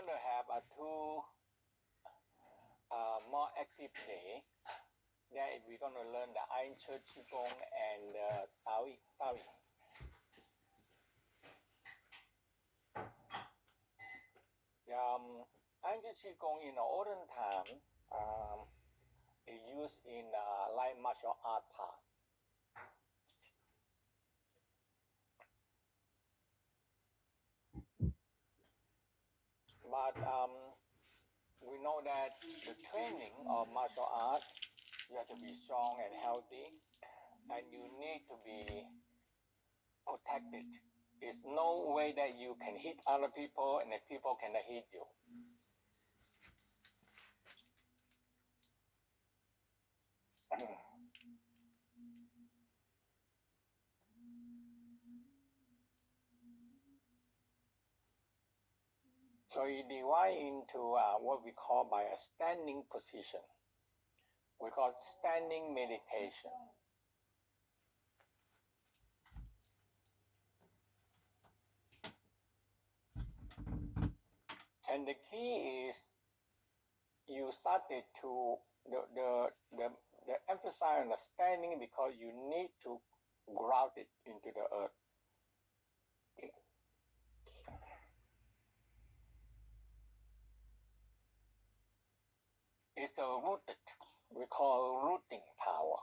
going to have a two more active day. That we're going to learn the Ai Chi Qigong and Tao Yi. Ai Chi Qigong in the olden time is used in light martial art part. But we know that the training of martial art, you have to be strong and healthy, and you need to be protected. There's no way that you can hit other people and that people cannot hit you. So you divide into what we call by a standing position. We call it standing meditation. And the key is you started to the emphasize on the standing because you need to ground it into the earth. It's the rooted, we call rooting power.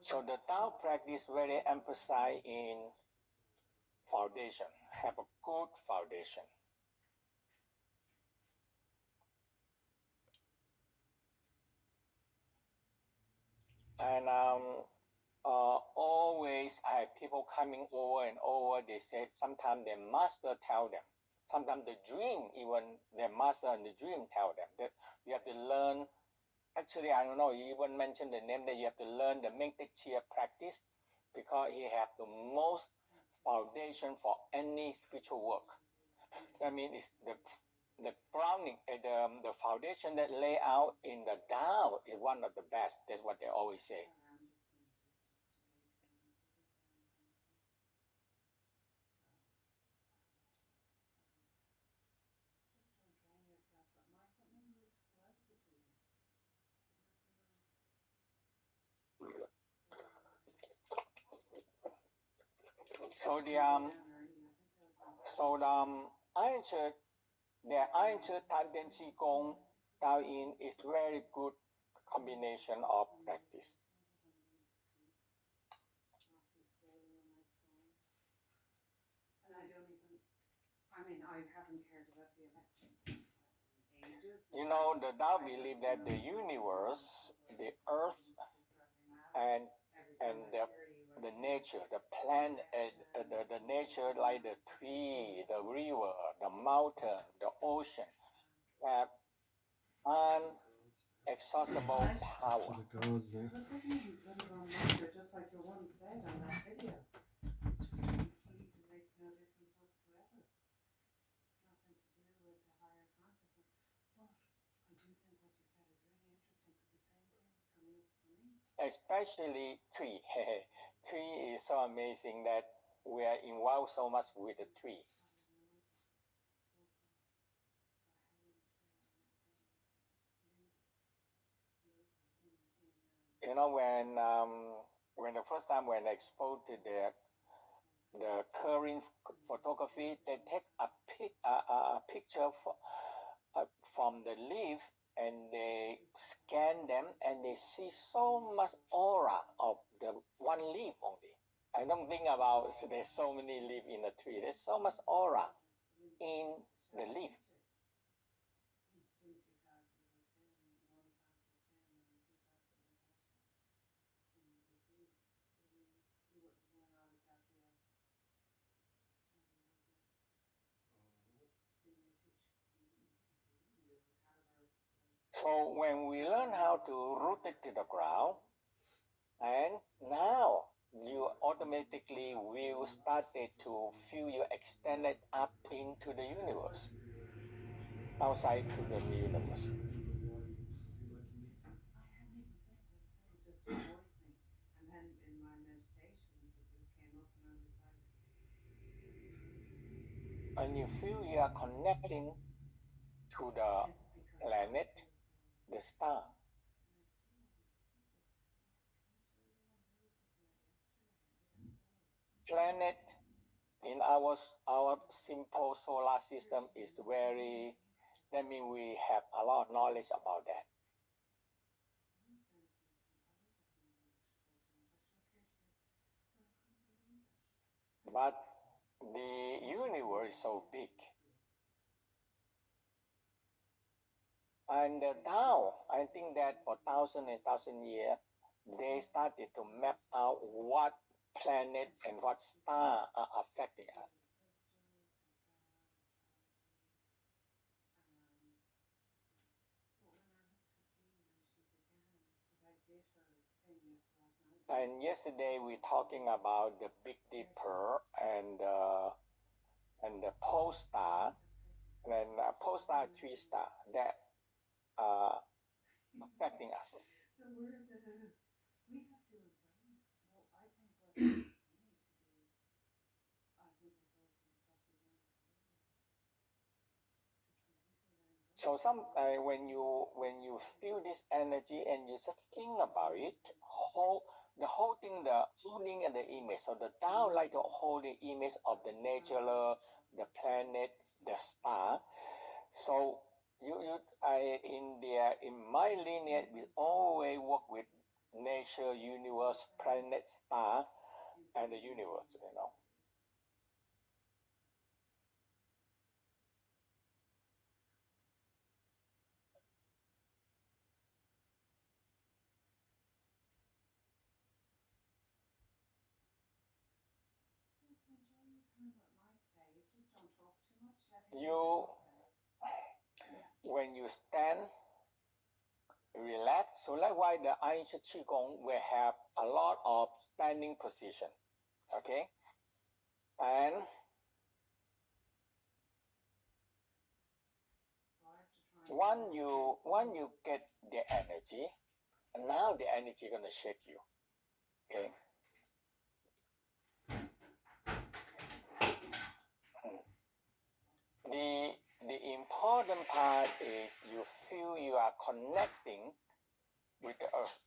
So the Tao practice very emphasize in foundation, have a good foundation. And always I have people coming over and over. They said sometimes their master tell them. Sometimes the dream, even their master in the dream tell them that you have to learn. Actually, I don't know. You even mentioned the name that you have to learn the Meng Tek Chia practice because he have the most foundation for any spiritual work. I mean, it's the grounding, the foundation that lay out in the Tao is one of the best. That's what they always say. So the Iron Church, the Iron Church Tanden Qigong Tao Yin is very good combination of practice. I haven't cared about the election ages. You know, the Tao believe that the universe, the earth, and the nature, the plant, the nature like the tree, the river, the mountain, the ocean, have inexhaustible power. It doesn't even bloody well matter, just like your one said on that video. It's just complete, it makes no difference whatsoever. It's nothing to do with the higher consciousness. But I do think what you said is really interesting because the same thing is coming up for me. Especially tree. Tree is so amazing that we are involved so much with the tree. You know, when the first time when I exposed to the current photography, they take a picture from the leaf and they scan them and they see so much aura of the one leaf only. I don't think about there's so many leaves in the tree. There's so much aura in the leaf. So when we learn how to root it to the ground, and now you automatically will start to feel you extended up into the universe, outside to the universe. And then in my meditations, it came up and I was like, and you feel you are connecting to the planet, the star. Planet in our simple solar system is very, that means we have a lot of knowledge about that. But the universe is so big. And now, I think that for thousand and thousand years, they started to map out what planet and what star are affecting us. And yesterday we talking about the Big Dipper and the pole star and pole star, three star that are affecting us. So we're we have to embrace. Well, I think what we need to do, I think it's also because we learn So sometimes when you feel this energy and you just think about it, the holding the image. So the Tao like to hold the image of the nature, the planet, the star. So in my lineage we always work with nature, universe, planet, star, and the universe. You when you stand, relax. So that's why the ancient Qigong will have a lot of standing position. Okay, and when you get the energy, and now the energy gonna shake you. Okay. The important part is you feel you are connecting with the earth.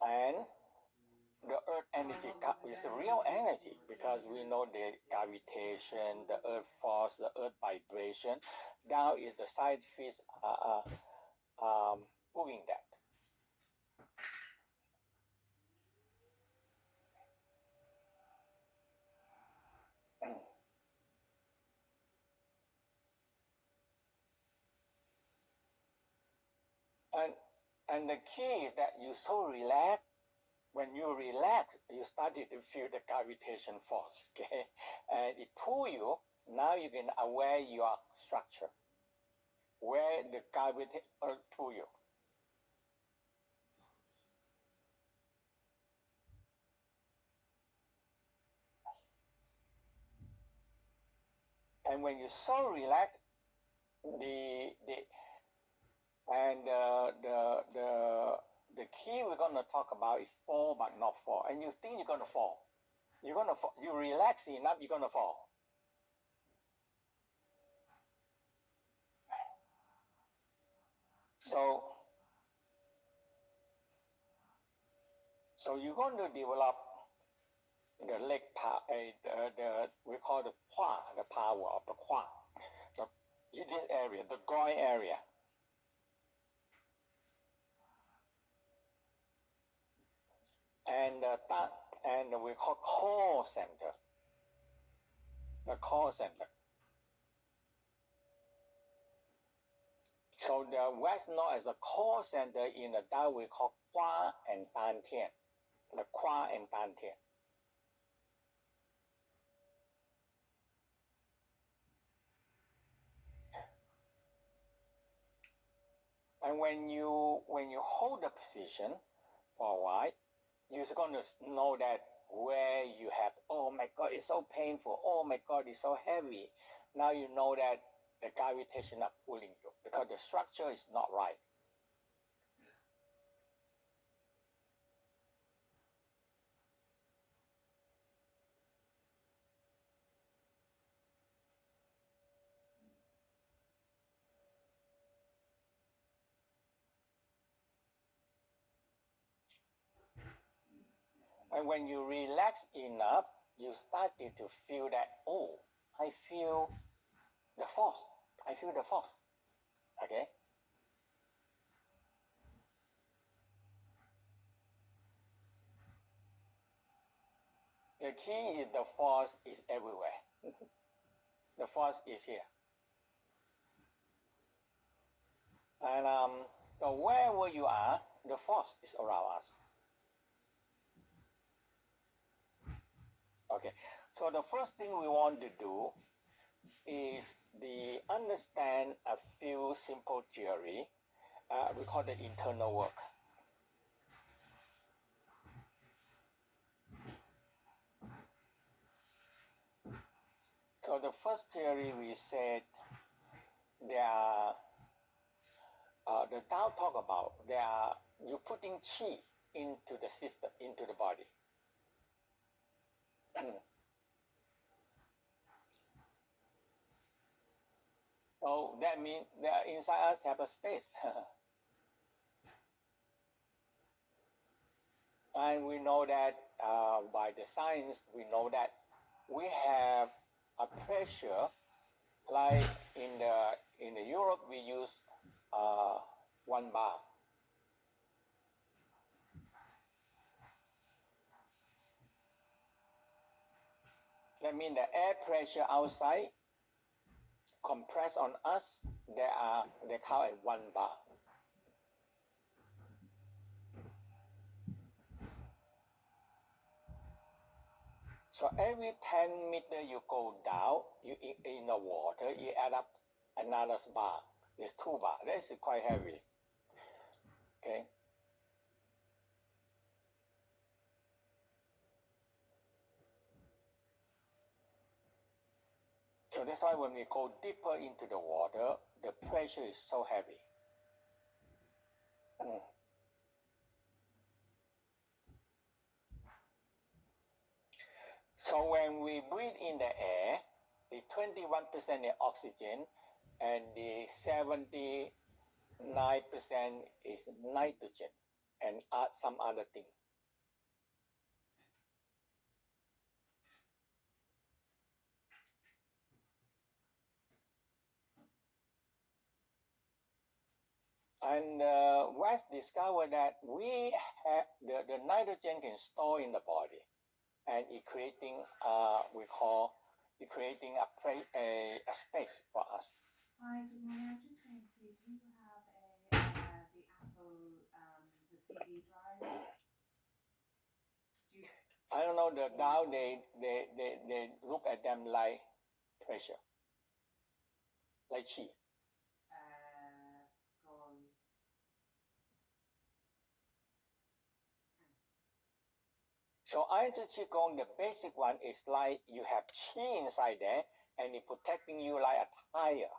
And the earth energy is the real energy because we know the gravitation, the earth force, the earth vibration. Now is the scientists proving that. And the key is that you so relax. When you relax, you started to feel the gravitation force, okay? And it pull you. Now you can aware your structure, where the gravity earth pull you. And when you so relax, the key we're gonna talk about is fall but not fall. And you think you're gonna fall. You're gonna fall. You relax enough, you're gonna fall. So you're going to develop the leg power, we call the Hua, the power of the Hua, this area, the groin area. And we call core center, the core center. So what's known as the core center in the Tao we call Hua and Dan Tian, the Hua and Dan Tian. And when you hold the position for a while, you're going to know that where you have, oh my God, it's so painful. Oh my God, it's so heavy. Now you know that the gravitation are pulling you because the structure is not right. And when you relax enough, you started to feel that, oh, I feel the force. I feel the force. Okay? The key is the force is everywhere. The force is here. And so wherever you are, the force is around us. Okay, so the first thing we want to do is the understand a few simple theory. We call it internal work. So the first theory we said there are the Tao talk about there are you putting qi into the system, into the body. So that means that inside us have a space. And we know that by the science, we know that we have a pressure like in the Europe we use 1 bar. That means the air pressure outside compress on us, they count as 1 bar. So every 10 meters you go down, you in the water, you add up another bar. It's 2 bar. That's quite heavy. Okay. So that's why when we go deeper into the water, the pressure is so heavy. So when we breathe in the air, the 21% is oxygen and the 79% is nitrogen and some other thing. And West discovered that we have the nitrogen can store in the body, and it creating it creating a space for us. Hi, good morning. I'm just going to see, do you have the Apple, the CD drive? I don't know, the Dow, they look at them like pressure, like qi. Go on. So Ayahuasca Qigong, the basic one is like you have qi inside there and it's protecting you like a tire.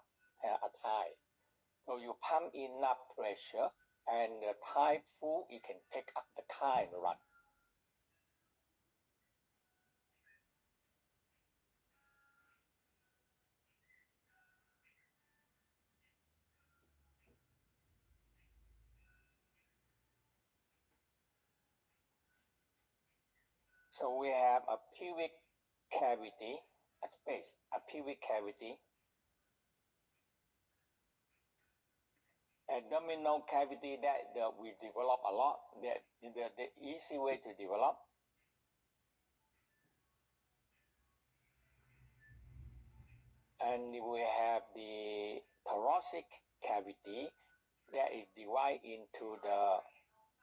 So you pump enough pressure and the tire full, it can take up the tire and run. So we have a pubic cavity, a space, a pubic cavity, abdominal cavity that we develop a lot, the easy way to develop. And we have the thoracic cavity that is divided into the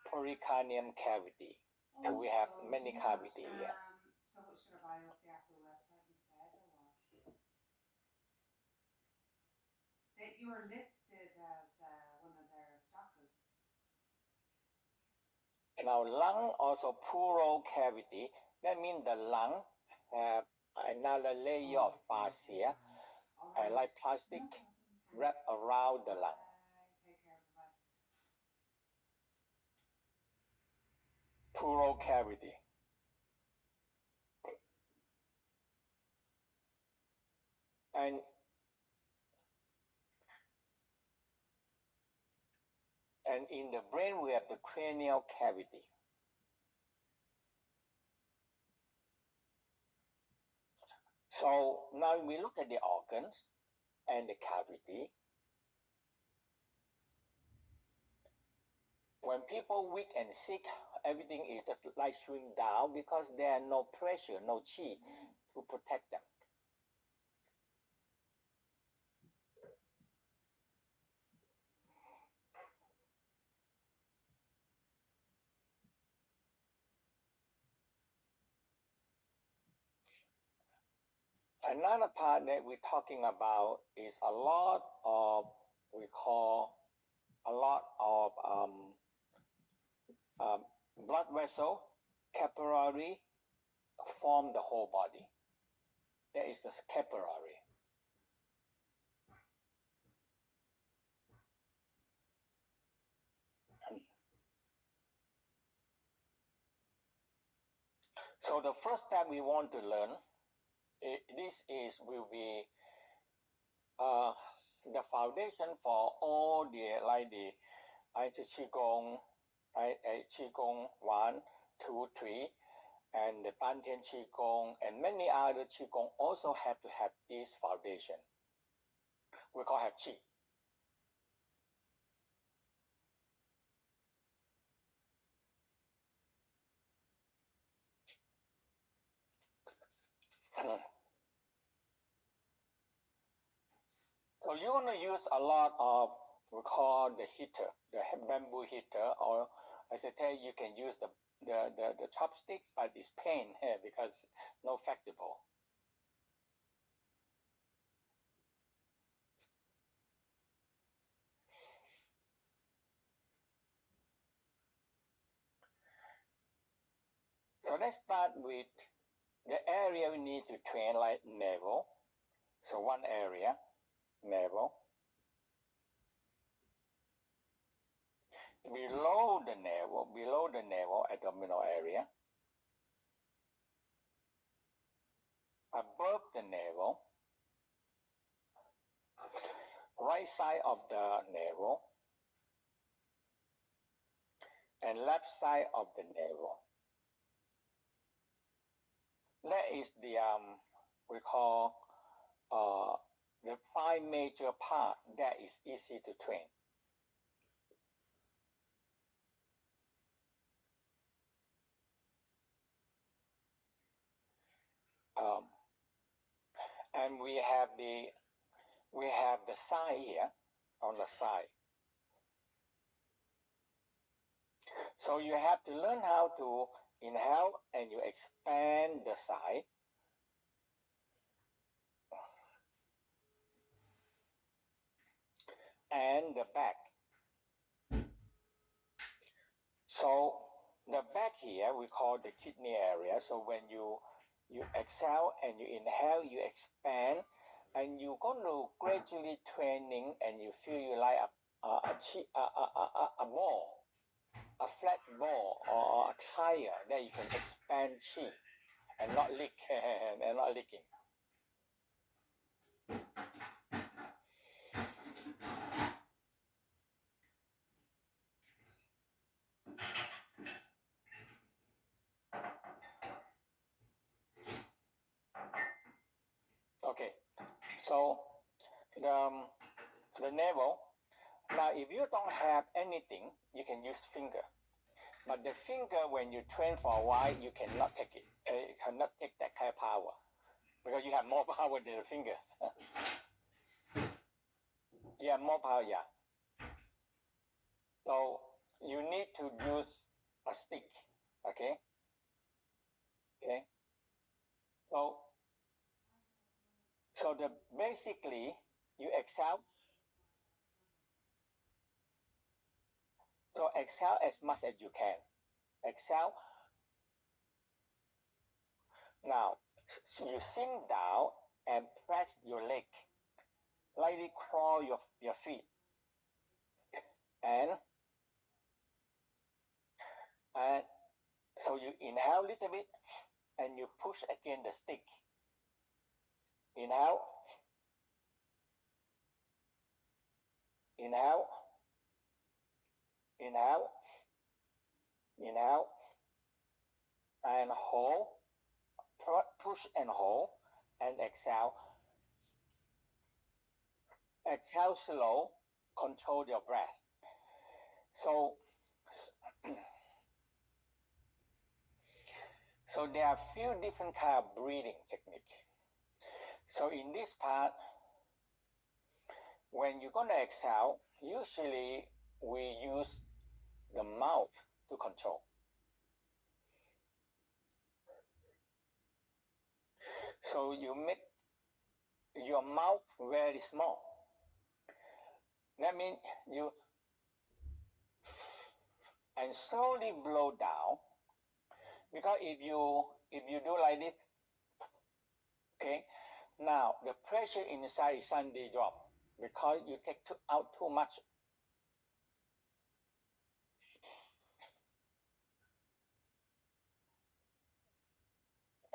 pericardium cavity. So we have many cavities here. So what should I buy off the Apple website instead, or what? That you're listed as one of their stockists. Now lung also pleural cavity. That means the lung have another layer of fascia, like plastic, wrapped around the lung. Pleural cavity. And in the brain we have the cranial cavity. So now we look at the organs and the cavity. When people weak and sick, everything is just like shrink down because there are no pressure, no chi to protect them. Another part that we're talking about is a lot of, we call a lot of blood vessel, capillary form the whole body. There is the capillary. So the first step we want to learn, will be the foundation for all the like the Qigong, Qigong 1, 2, 3, and the Dantian Qigong, and many other Qigong also have to have this foundation. We call it Qi. So you're going to use a lot of, we call the heater, the bamboo heater, or as I tell you can use the chopstick, but it's pain here because no flexible. So let's start with the area we need to train, like navel. So one area, navel. Below the navel, abdominal area. Above the navel, right side of the navel, and left side of the navel. That is the we call the 5 major part that is easy to train. And we have the side here on the side. So you have to learn how to inhale and you expand the side. And the back. So the back here we call the kidney area. So when you exhale and you inhale, you expand, and you're going to gradually training, and you feel you like a ball, a flat ball or a tire that you can expand chi and not leak and not leaking. Okay, so the navel. Now, if you don't have anything, you can use finger. But the finger, when you train for a while, you cannot take it. You cannot take that kind of power because you have more power than the fingers. You have more power, yeah. So you need to use a stick, okay? Okay. So basically you exhale. So exhale as much as you can. Exhale. Now you sink down and press your leg. Lightly crawl your feet. And so you inhale a little bit and you push against the stick. Inhale. Inhale. Inhale. Inhale. And hold. Push and hold. and exhale. Exhale slow, control your breath. So there are a few different kind of breathing techniques. So in this part, when you're going to exhale, usually we use the mouth to control. So you make your mouth very small. That means you and slowly blow down, because if you do like this, okay, now the pressure inside suddenly drop because you take out too much.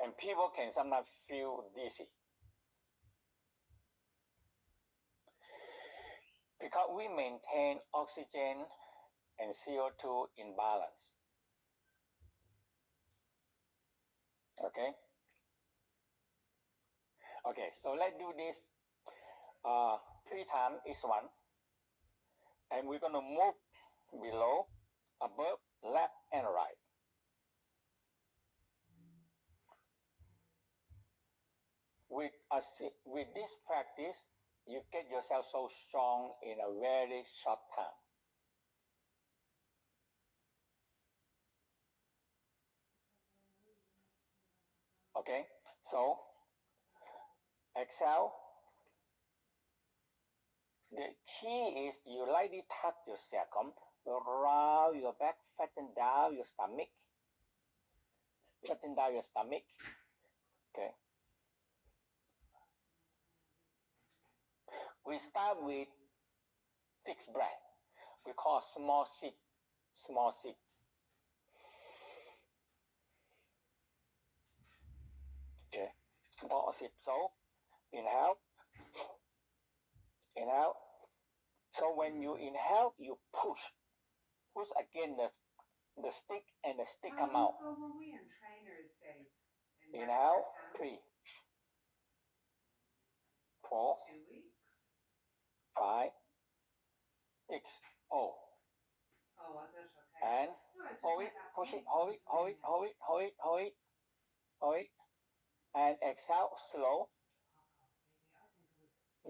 And people can sometimes feel dizzy because we maintain oxygen and CO2 in balance. Okay, so let's do this 3 times each one, and we're going to move below, above, left and right. With this practice, you get yourself so strong in a very short time. Okay, so exhale. The key is you lightly tap your sacrum, round your back, flatten down your stomach. Flatten down your stomach. Okay. We start with 6 breaths. We call small sip. Small sip. Okay. Small sip. So inhale. Inhale. So when you inhale, you push. Push again the stick, and the stick come out. How were we in trainers, Dave? Inhale, 3, 4, 2 weeks. 5, 6. Oh. Oh, was it? Okay. And hold it, push it, hold it, hold it, hold it, hold it, hold it, hold it. And exhale slow.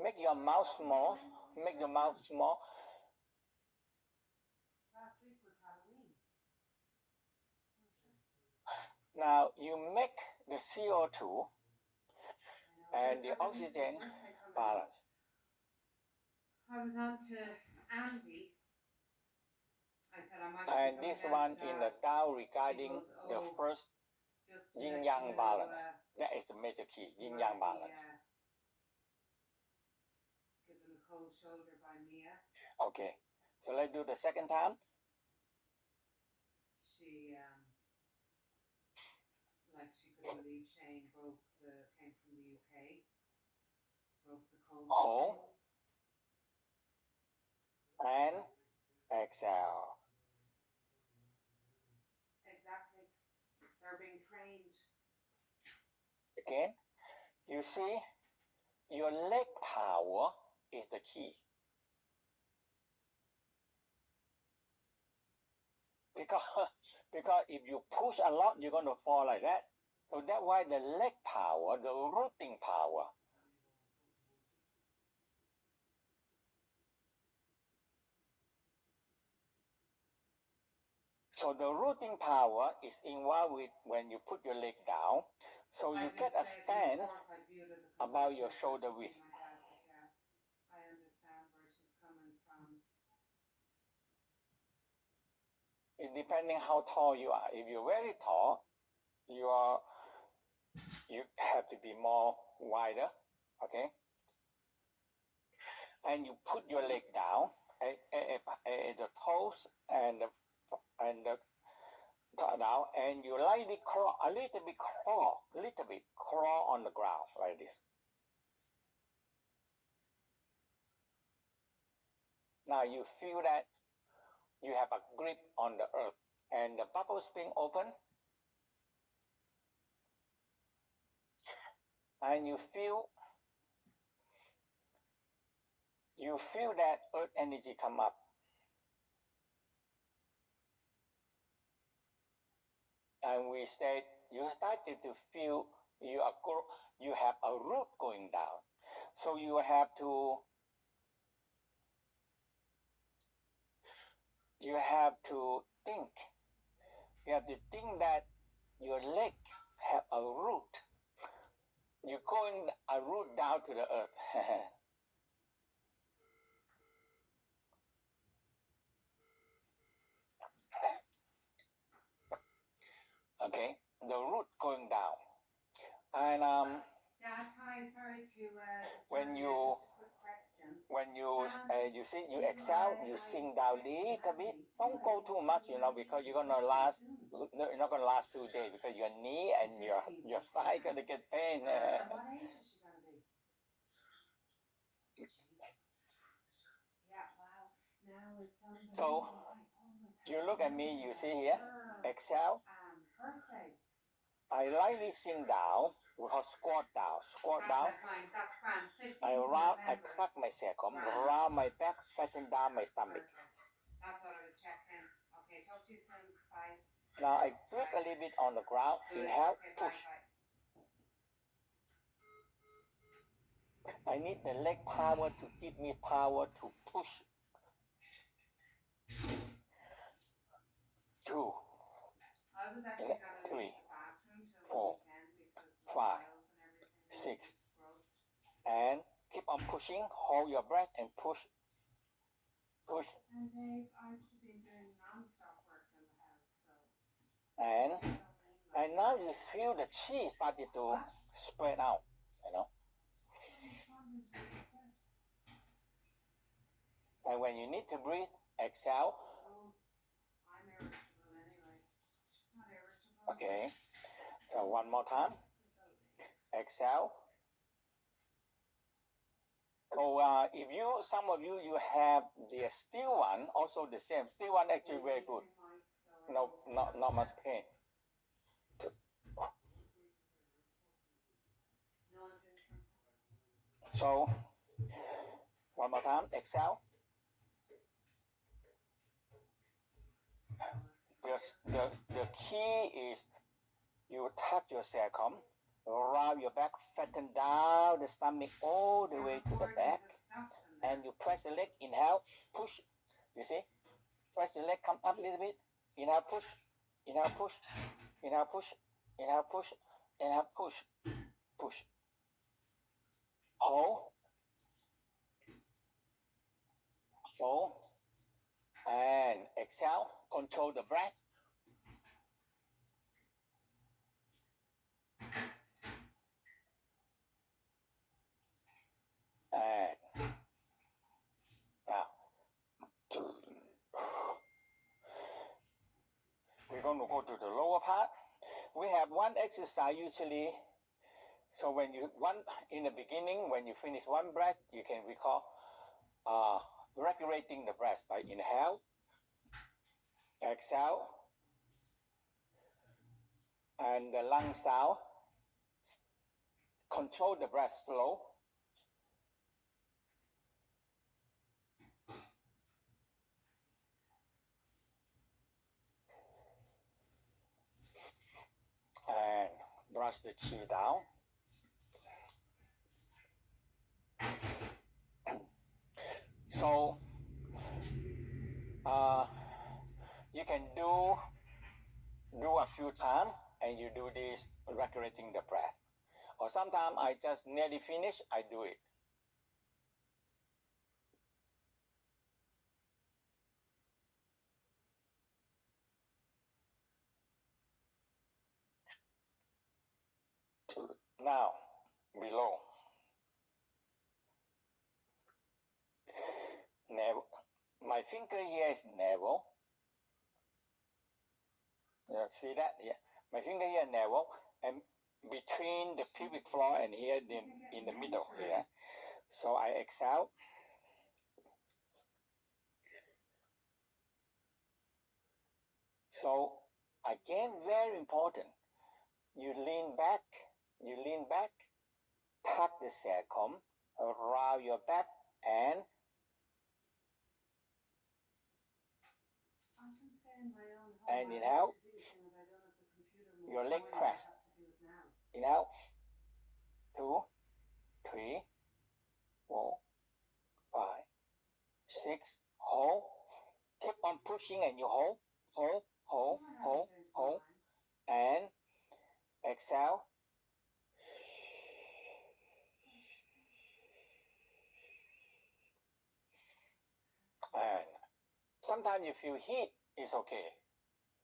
Make your mouth small. Make your mouth small. Last week was Halloween. Now you make the CO2 and the oxygen balance. I was on to Andy. I said I might. And this one in the Tao regarding the first yin yang balance. That is the major key, yin yang balance. Given a cold shoulder by Mia. Okay, so let's do the second time. She like she couldn't believe Shane came from the UK. Broke the cold. Hold. And exhale. Exactly. They're being trained. Again, you see, your leg power is the key. Because if you push a lot, you're going to fall like that. So that's why the leg power, the rooting power. So the rooting power is involved with when you put your leg down. So you get a stand about your shoulder width. I understand where she's coming from. It depending how tall you are. If you're very tall, you have to be more wider, okay? And you put your leg down at the toes and the down, and you lightly crawl a little bit, crawl on the ground like this. Now you feel that you have a grip on the earth, and the bubble spring open. and you feel that earth energy come up. And we said you started to feel you have a root going down. So you have to think. You have to think that your leg have a root. You're going a root down to the earth. Okay, the root going down. And Dad, hi, sorry to when disturb you just a quick question. when you see you exhale, you sink down little bit. Don't go too much, because you're not gonna last 2 days because your knee and your thigh gonna get pain. And what age is she gonna be? Jesus. Yeah, wow. Now it's So you look at me, you see here, exhale. Birthday. I lightly sink down. We call squat down. Squat down. That's grand. 15th I November. crack my sacrum, round my back, flatten down my stomach. Perfect. That's what I was checking. Okay, talk to you soon. Bye. Now I grip a little bit on the ground. Inhale, Okay, push. bye. I need the leg power to give me power to push. 2, I was actually gonna 3, leave the bathroom till 4, the weekend because the 5, files and everything 6, is gross. and keep on pushing. Hold your breath and push. Push. And Dave, I've been doing non-stop work in the house, so. And now you feel the chi started to spread out, And when you need to breathe, exhale. Oh, I'm irritable anyway. Not irritable. Okay. So one more time. Exhale. So if some of you have the steel one, also the same. Steel one actually very good. No, not much pain. So one more time. Exhale. The key is you touch your sacrum, round your back, flatten down the stomach all the way to the back, and you press the leg. Inhale, push. You see? Press the leg, come up a little bit. Inhale, push. Inhale, push. Inhale, push. Inhale, push. Inhale, push. Push. Hold. Hold. And exhale. Control the breath. And now, we're going to go to the lower part. We have one exercise usually. So when in the beginning, when you finish one breath, you can recall regulating the breath by inhale, exhale, and the lung sound. Control the breath slow. And brush the chi down. So you can do a few times, and you do this regulating the breath. Or sometimes I just nearly finish, I do it. Now, below. Navel. My finger here is navel. You see that? Yeah. My finger here is navel, and between the pubic floor and here in the middle here. So I exhale. So again, very important. You lean back. tuck the sacrum around your back and I can stay in my own home. And I inhale. like to do things. I don't have the computer more Your leg showing me. press. I have to do it now. Inhale. 2, 3, 4, 5, 6. Hold. Keep on pushing and you hold. Hold, hold, I hold, haven't changed my hold. mind. And exhale. And sometimes you feel heat, it's okay.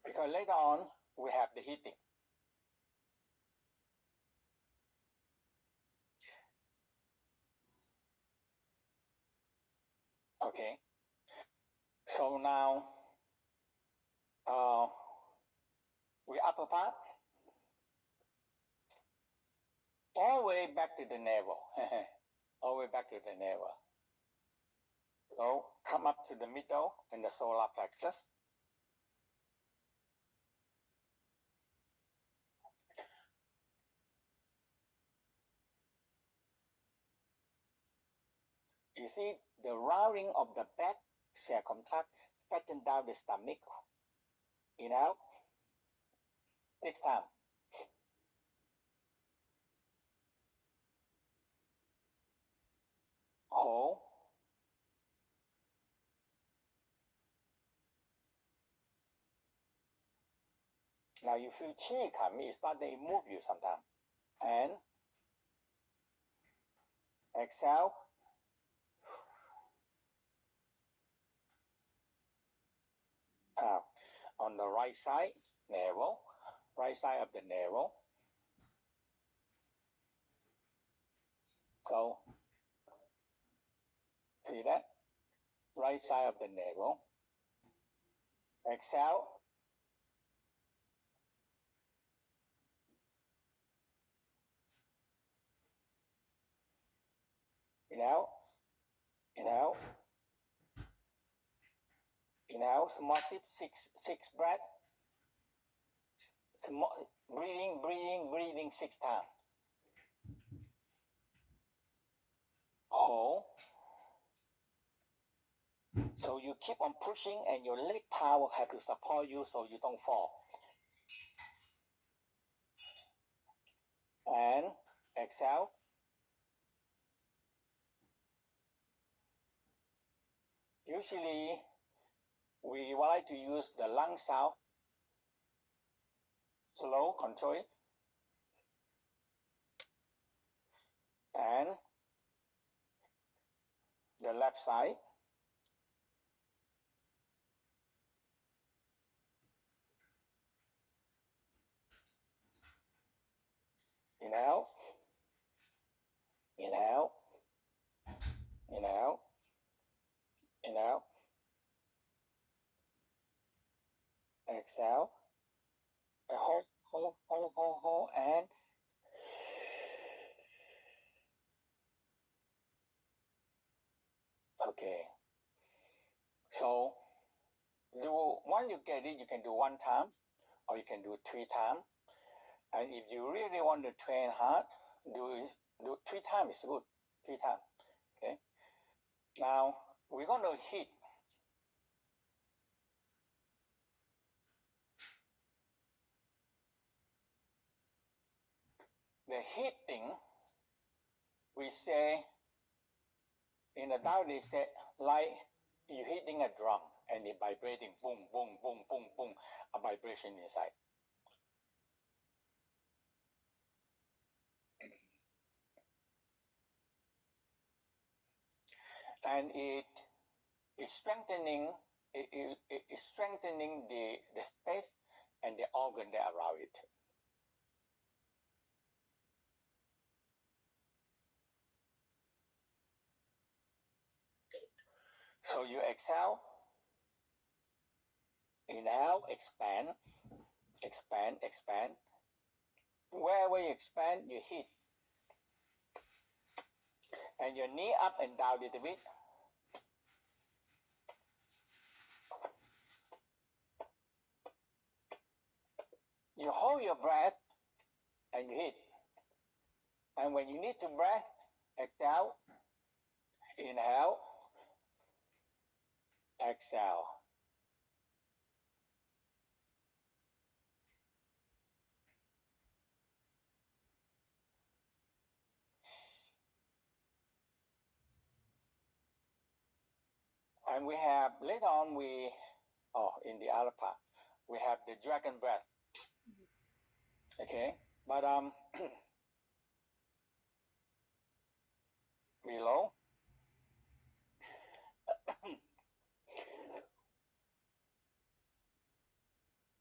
Because later on, we have the heating. Okay. So now, we upper part. All the way back to the navel. All the way back to the navel. So come up to the middle and the solar plexus. You see the rounding of the back circumflex fatten down the stomach. Inhale. Next time. Hold. Now you feel chi coming, it start to move you sometimes. And exhale. Now, on the right side, navel, right side of the navel. So, see that? Right side of the navel. Exhale. Inhale. Inhale. Inhale. Small sip, six breath. Small, breathing 6 times. Hold. So you keep on pushing and your leg power have to support you so you don't fall. And exhale. Usually, we like to use the lung sound. Slow, control it. And the left side. Inhale. Inhale. Inhale. Inhale. Exhale. Hold, and okay. So once you get it, you can do 1 time, or you can do 3 times. And if you really want to train hard, do 3 times is good. 3 times. Okay. Now we're going to hit. The hitting, we say in the Tao they say like you hitting a drum and it vibrating, boom, boom, boom, boom, boom, a vibration inside. And it is strengthening. It is strengthening the space and the organ that around it. So you exhale, inhale, expand, expand, expand. Wherever you expand, you hit. And your knee up and down a little bit. You hold your breath and you hit. And when you need to breath, exhale, inhale, exhale. And we have, later on, in the other part, we have the dragon breath. Okay, but below,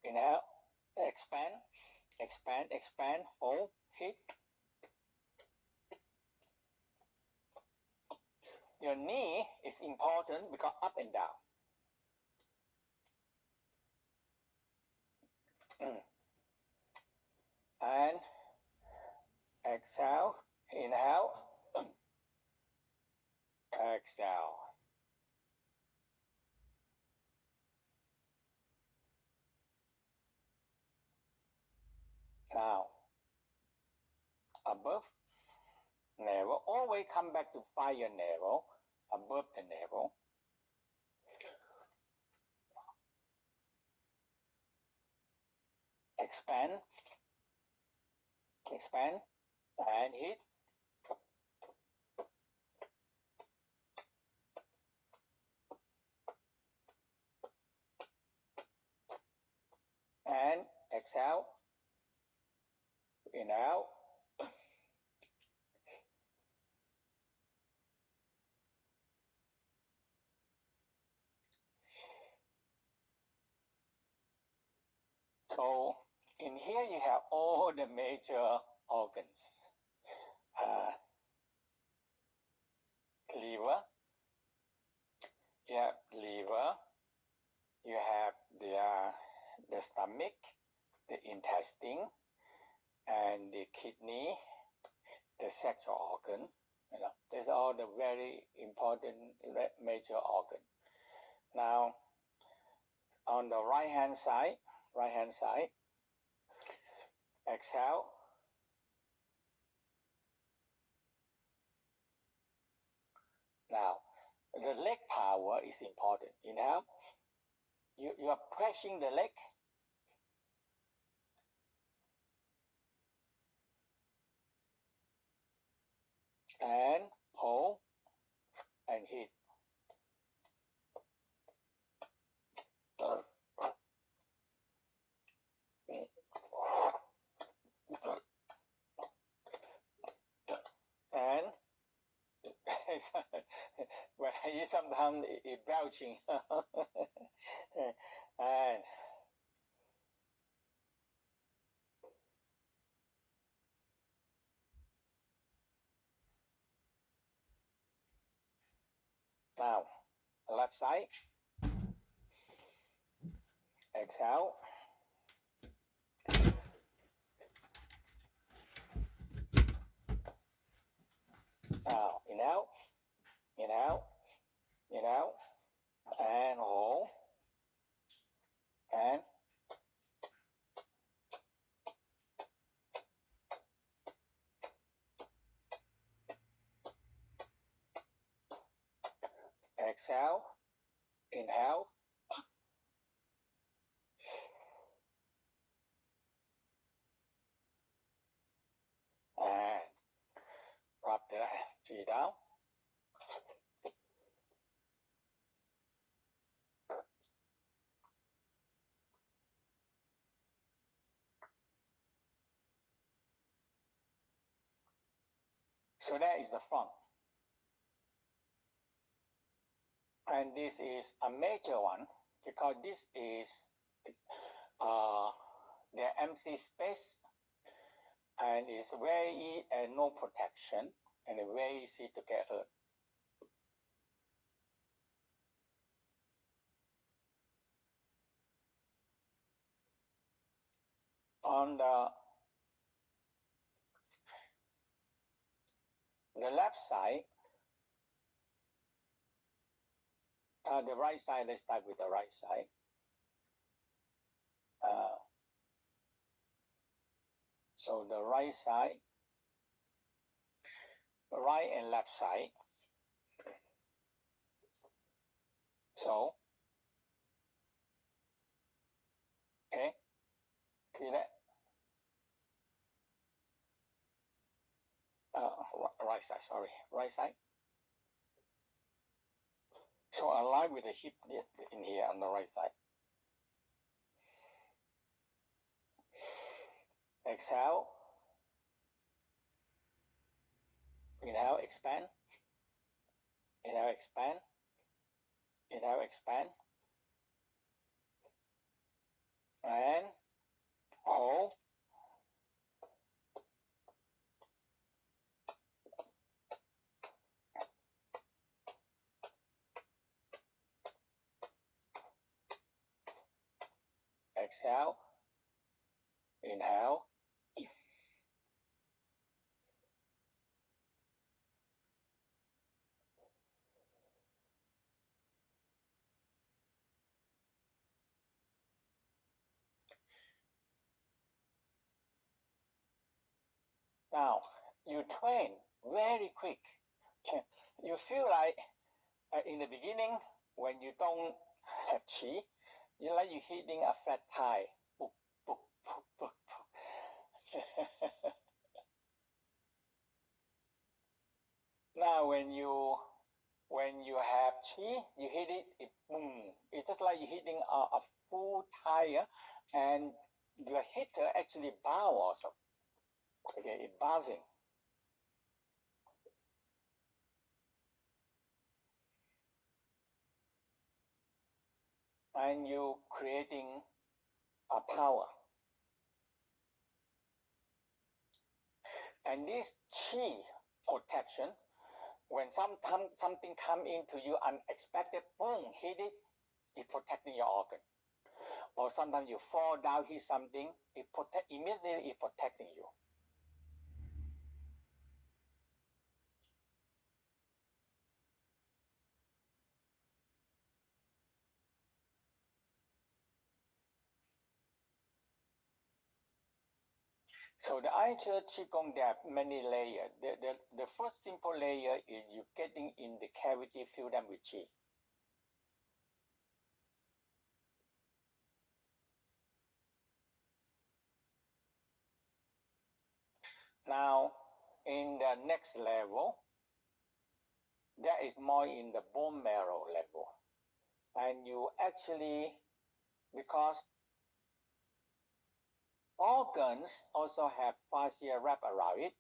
inhale, expand, expand, expand, hold, hit. Your knee is important because up and down. And exhale, inhale, exhale. Now, above navel, always come back to find your navel, above the navel. Expand, expand, and hit. And exhale, inhale. So in here you have all the major organs. Liver, you have liver, you have the stomach, the intestine, and the kidney, the sexual organ. You know, these are all the very important major organ. Now, on the right hand side, exhale. Now, the leg power is important. Inhale, you are pressing the leg. And hold and hit. And when I eat sometimes it belching. And now, left side. Exhale. Now, inhale, inhale, inhale, and hold, and exhale, inhale, and drop the feet down. So that is the front. And this is a major one because this is the empty space and it's very no protection and very easy to get hurt. On the left side, the right side, let's start with the right side. Uh, so the right side, right and left side. So, okay, see that? Right side, sorry, right side. So align with the hip in here on the right side. Exhale. Inhale, expand. Inhale, expand. Inhale, expand. And hold. Exhale. Inhale. Now, you train very quick. You feel like in the beginning, when you don't have chi, you like you hitting a flat tire. Now, when you have chi, you hit it, boom. It's just like you're hitting a full tire, and your hitter actually bounce also. Okay, it's bouncing. And you creating a power. And this chi protection, when something come into you unexpected, boom, hit it, it's protecting your organ. Or sometimes you fall down, hit something, immediately it's protecting you. So the actual Qigong, there are many layers. The first simple layer is you getting in the cavity, fill them with Qi. Now, in the next level, that is more in the bone marrow level. And you actually, because organs also have fascia wrap around it,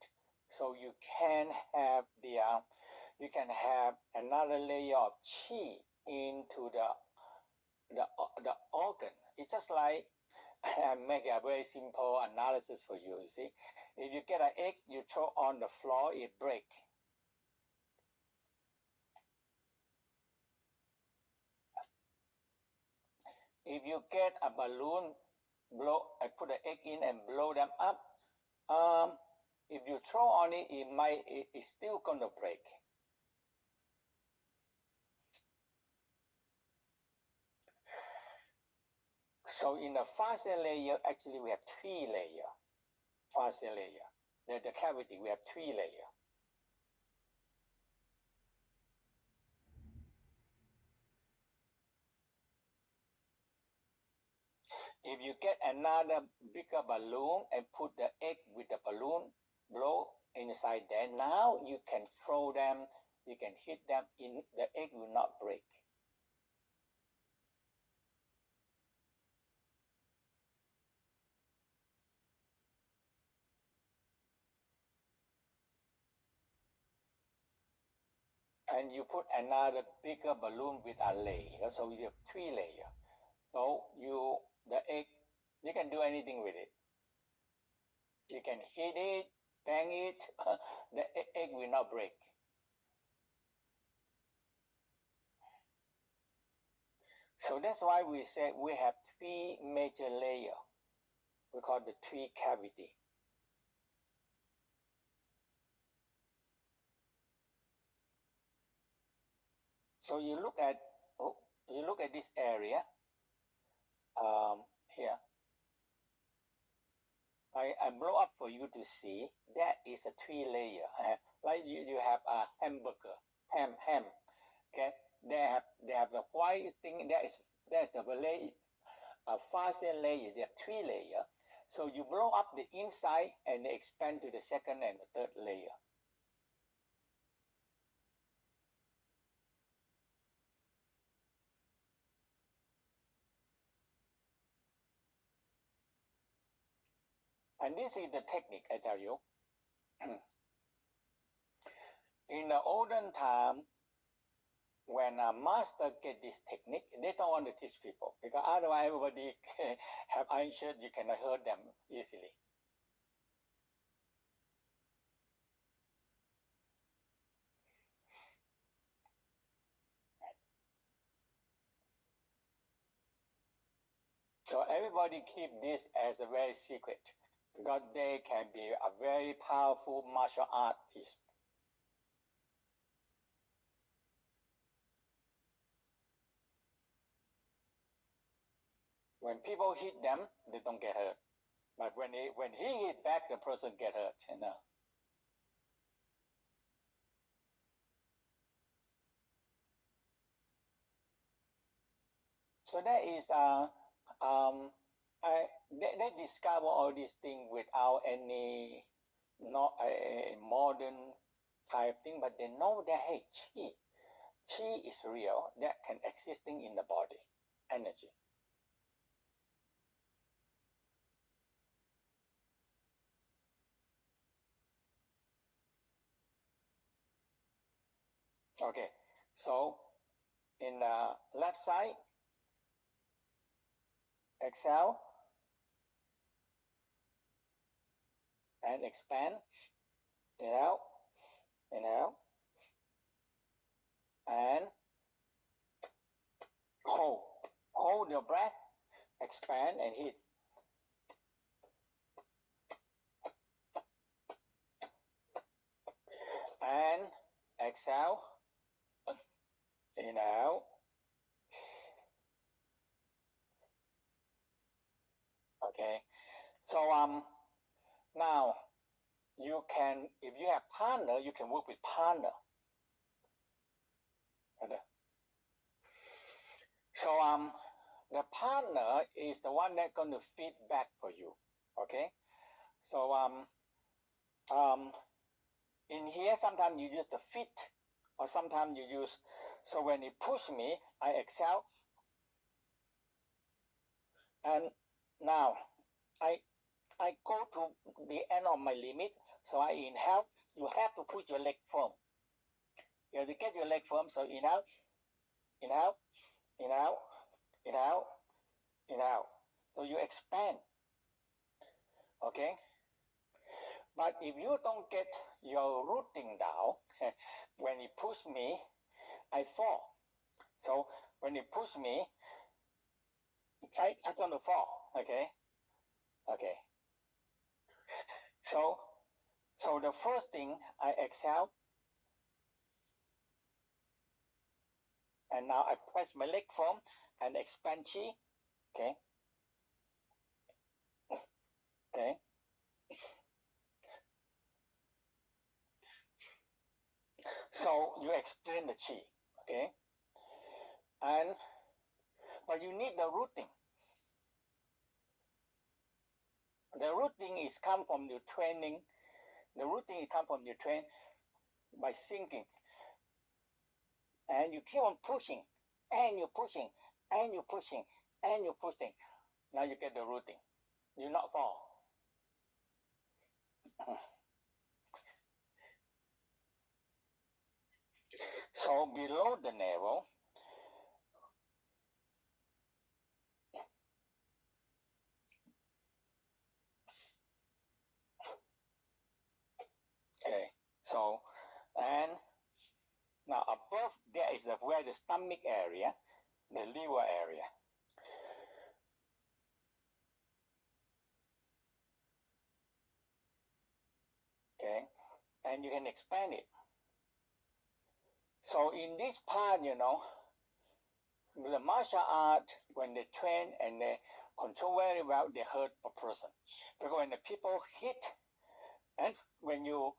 so you can have you can have another layer of Qi into the organ. It's just like I make a very simple analysis for you. You see, if you get an egg, you throw on the floor, it breaks. If you get a balloon, put the egg in and blow them up. If you throw on it, it's still gonna break. So in the fascia layer, actually we have 3 layers. Fascia layer, the cavity, we have 3 layers. If you get another bigger balloon and put the egg with the balloon, blow inside there, now you can throw them, you can hit them in, the egg will not break. And you put another bigger balloon with a layer, so you have 3 layers. So the egg, you can do anything with it. You can hit it, bang it, the egg will not break. So that's why we said we have 3 major layers. We call the 3 cavity. So you look at this area here. I blow up for you to see. That is a 3-layer. Like you have a hamburger, ham. Okay, they have the white thing. That's the layer, a faster layer. They have 3-layer. So you blow up the inside and they expand to the second and the third layer. And this is the technique, I tell you. In the olden time, when a master get this technique, they don't want to teach people because otherwise everybody have iron shirt, you cannot hurt them easily. So everybody keep this as a very secret because they can be a very powerful martial artist. When people hit them, they don't get hurt. But when he hit back, the person get hurt, you know. So that is they discover all these things without any not a modern type thing, but they know that hey, chi is real, that can existing in the body, energy. Okay, so in the left side, exhale and expand. Inhale, inhale, and hold. Hold your breath, expand and hit. And exhale, inhale. Okay, so now you can, if you have partner, you can work with partner. So the partner is the one that's going to feed back for you. Okay, so in here sometimes you use the feet, or sometimes you use. So when it push me, I exhale, and now I go to the end of my limit. So I inhale. You have to push your leg firm. You have to get your leg firm. So inhale, inhale, inhale, inhale, inhale. So you expand. Okay. But if you don't get your rooting down, when you push me, I fall. So when you push me, I'm going to fall. Okay. Okay. So the first thing, I exhale. And now I press my leg firm and expand chi. Okay. Okay. So you expand the chi. Okay. But you need the rooting. The rooting is come from your training. The rooting is come from your train by thinking. And you keep on pushing, and you're pushing, and you're pushing, and you're pushing. Now you get the rooting. You not fall. So below the navel, okay. So and now above there is where the stomach area, the liver area. Okay, and you can expand it. So in this part, the martial art, when they train and they control very well, they hurt a person. Because when the people hit, and when you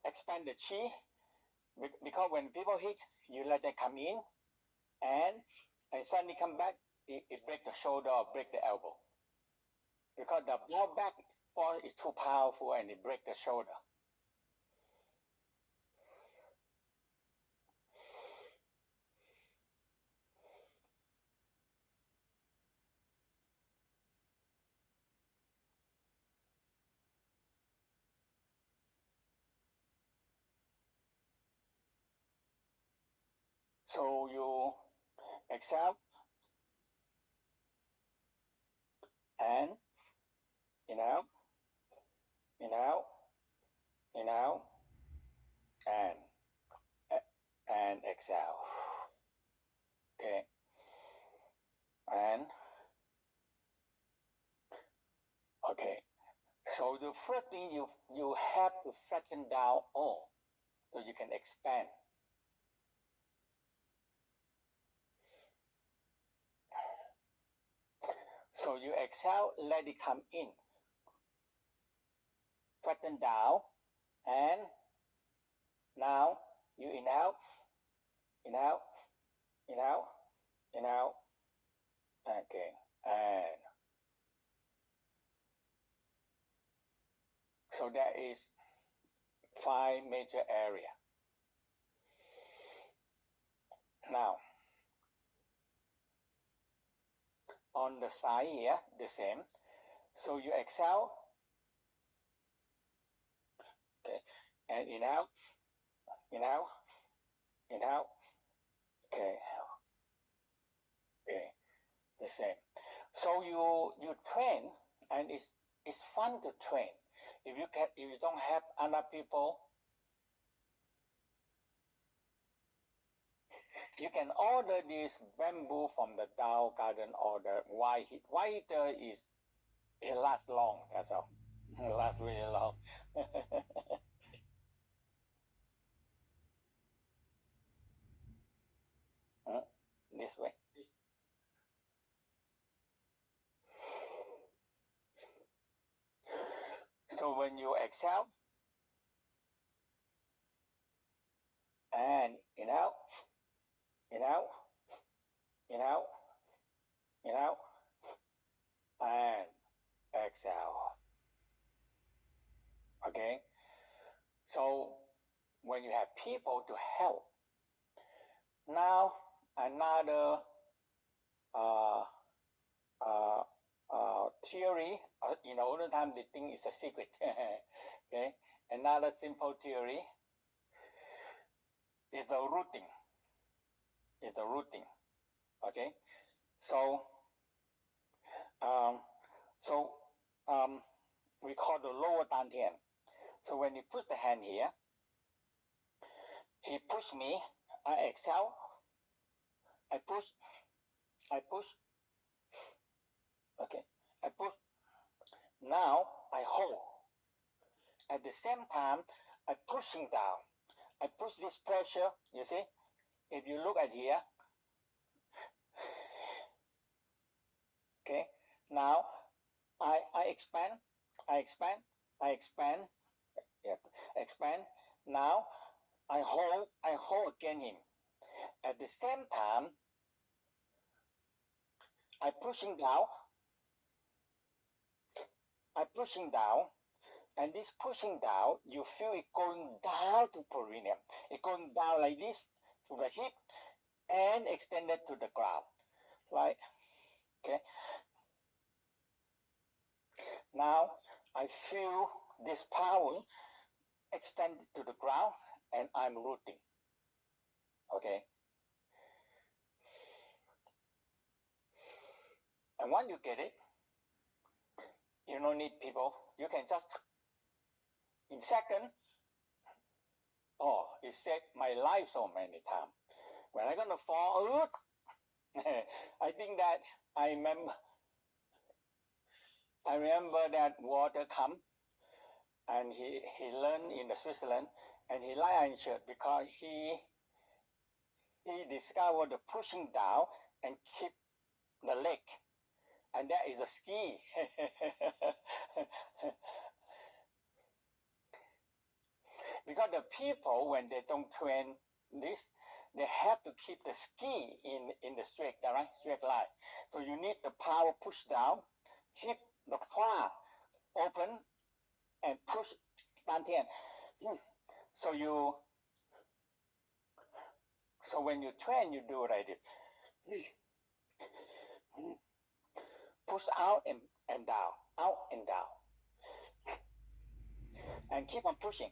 expand the chi, because when people hit, you let them come in, and suddenly come back, it break the shoulder or break the elbow. Because the ball back force is too powerful and it break the shoulder. So you exhale and inhale, inhale, inhale, and exhale. Okay. And okay. So the first thing you have to flatten down all so you can expand. So you exhale, let it come in. Flatten down, and now you inhale, inhale, inhale, inhale. Okay, and so that is 5 major area. Now, on the side here, the same. So you exhale, okay, and inhale, inhale, inhale, okay, okay, the same. So you train, and it's fun to train. If you don't have other people, you can order this bamboo from the Tao Garden order. Why heater is it lasts long, that's all. It lasts really long. This way. So when you exhale and inhale, inhale, inhale, inhale, and exhale. Okay? So when you have people to help, now another theory, in older time they think it's a secret. Okay? Another simple theory is the rooting. Okay? So we call the lower dantian. So when you push the hand here, he push me, I exhale, I push, okay, I push. Now I hold. At the same time, I'm pushing down. I push this pressure, you see? If you look at here, okay, now I expand, yeah, expand. Now I hold again him. At the same time, I'm pushing down, and this pushing down, you feel it going down to perineum. It going down like this to the hip and extended to the ground, right? Okay. Now I feel this power extended to the ground, and I'm rooting. Okay. And once you get it, you don't need people. You can just, in second, oh, it saved my life so many times. When I'm gonna fall, I think that I remember that water come, and he learned in the Switzerland, and he like iron shirt because he discovered the pushing down and keep the leg, and that is a ski. Because the people, when they don't train this, they have to keep the ski in the straight line. So you need the power push down, hit the far open, and push 丹田. So when you train, you do like this. Push out and down, out and down. And keep on pushing.